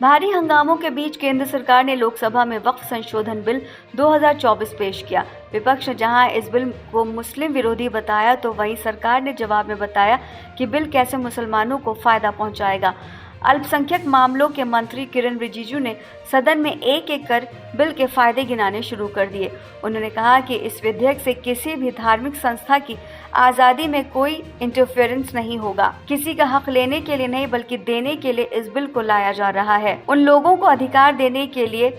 भारी हंगामों के बीच केंद्र सरकार ने लोकसभा में वक्फ संशोधन बिल 2024 पेश किया। विपक्ष ने जहां इस बिल को मुस्लिम विरोधी बताया, तो वहीं सरकार ने जवाब में बताया कि बिल कैसे मुसलमानों को फायदा पहुंचाएगा। अल्पसंख्यक मामलों के मंत्री किरण रिजिजू ने सदन में एक एक कर बिल के फायदे गिनाने शुरू कर दिए। उन्होंने कहा कि इस विधेयक से किसी भी धार्मिक संस्था की आज़ादी में कोई इंटरफेरेंस नहीं होगा। किसी का हक लेने के लिए नहीं बल्कि देने के लिए इस बिल को लाया जा रहा है। उन लोगों को अधिकार देने के लिए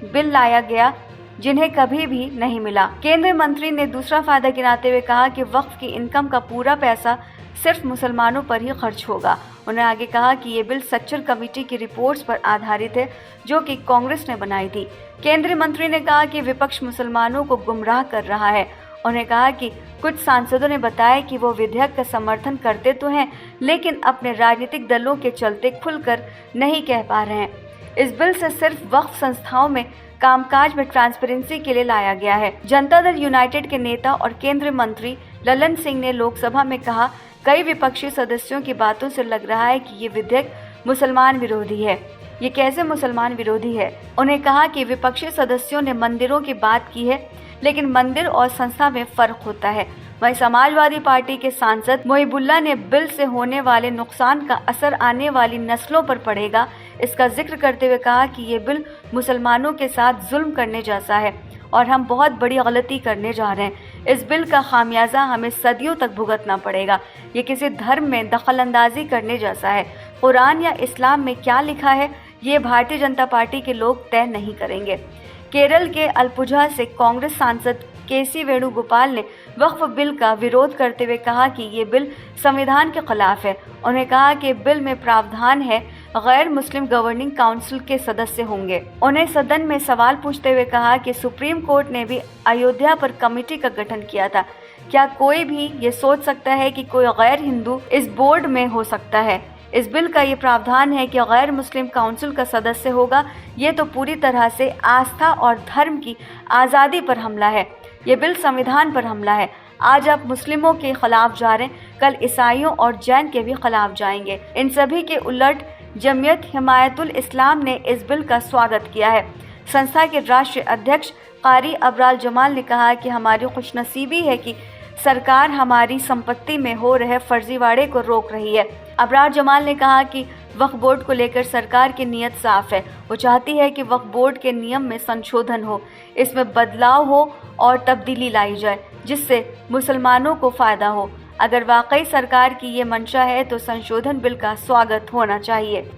बिल लाया गया जिन्हें कभी भी नहीं मिला। केंद्रीय मंत्री ने दूसरा फायदा गिनाते हुए कहा कि वक्फ की इनकम का पूरा पैसा सिर्फ मुसलमानों पर ही खर्च होगा। उन्होंने आगे कहा कि ये बिल सच्चर कमेटी की रिपोर्ट्स पर आधारित है, जो कि कांग्रेस ने बनाई थी। केंद्रीय मंत्री ने कहा कि विपक्ष मुसलमानों को गुमराह कर रहा है। उन्होंने कहा कि कुछ सांसदों ने बताया कि वो विधेयक का समर्थन करते तो हैं, लेकिन अपने राजनीतिक दलों के चलते खुलकर नहीं कह पा रहे हैं। इस बिल से सिर्फ वक्फ संस्थाओं में कामकाज में ट्रांसपेरेंसी के लिए लाया गया है। जनता दल यूनाइटेड के नेता और केंद्रीय मंत्री ललन सिंह ने लोकसभा में कहा, कई विपक्षी सदस्यों की बातों से लग रहा है कि ये विधेयक मुसलमान विरोधी है। ये कैसे मुसलमान विरोधी है? उन्हें कहा कि विपक्षी सदस्यों ने मंदिरों की बात की है, लेकिन मंदिर और संस्था में फर्क होता है। वहीं समाजवादी पार्टी के सांसद मोहिबुल्ला ने बिल से होने वाले नुकसान का असर आने वाली नस्लों पर पड़ेगा, इसका जिक्र करते हुए कहा कि ये बिल मुसलमानों के साथ जुल्म करने जैसा है और हम बहुत बड़ी गलती करने जा रहे हैं। इस बिल का खामियाजा हमें सदियों तक भुगतना पड़ेगा। ये किसी धर्म में दखलंदाजी करने जैसा है। कुरान या इस्लाम में क्या लिखा है, ये भारतीय जनता पार्टी के लोग तय नहीं करेंगे। केरल के अलपुझा से कांग्रेस सांसद केसी वेणुगोपाल ने वक्फ बिल का विरोध करते हुए कहा कि ये बिल संविधान के खिलाफ है। उन्होंने कहा कि बिल में प्रावधान है गैर मुस्लिम गवर्निंग काउंसिल के सदस्य होंगे। उन्हें सदन में सवाल पूछते हुए कहा कि सुप्रीम कोर्ट ने भी अयोध्या पर कमेटी का गठन किया था। क्या कोई भी ये सोच सकता है कि कोई गैर हिंदू इस बोर्ड में हो सकता है? इस बिल का ये प्रावधान है कि गैर मुस्लिम काउंसिल का सदस्य होगा। ये तो पूरी तरह से आस्था और धर्म की आज़ादी पर हमला है। ये बिल संविधान पर हमला है। आज आप मुस्लिमों के खिलाफ जा रहे हैं, कल ईसाइयों और जैन के भी खिलाफ जाएंगे। इन सभी के उलट जमीयत हिमायतुल इस्लाम ने इस बिल का स्वागत किया है। संस्था के राष्ट्रीय अध्यक्ष कारी अबरार जमाल ने कहा कि हमारी खुशनसीबी है कि सरकार हमारी संपत्ति में हो रहे फर्जीवाड़े को रोक रही है। अबरार जमाल ने कहा कि वक्फ बोर्ड को लेकर सरकार की नीयत साफ है। वो चाहती है कि वक्फ बोर्ड के नियम में संशोधन हो, इसमें बदलाव हो और तब्दीली लाई जाए, जिससे मुसलमानों को फ़ायदा हो। अगर वाकई सरकार की ये मंशा है तो संशोधन बिल का स्वागत होना चाहिए।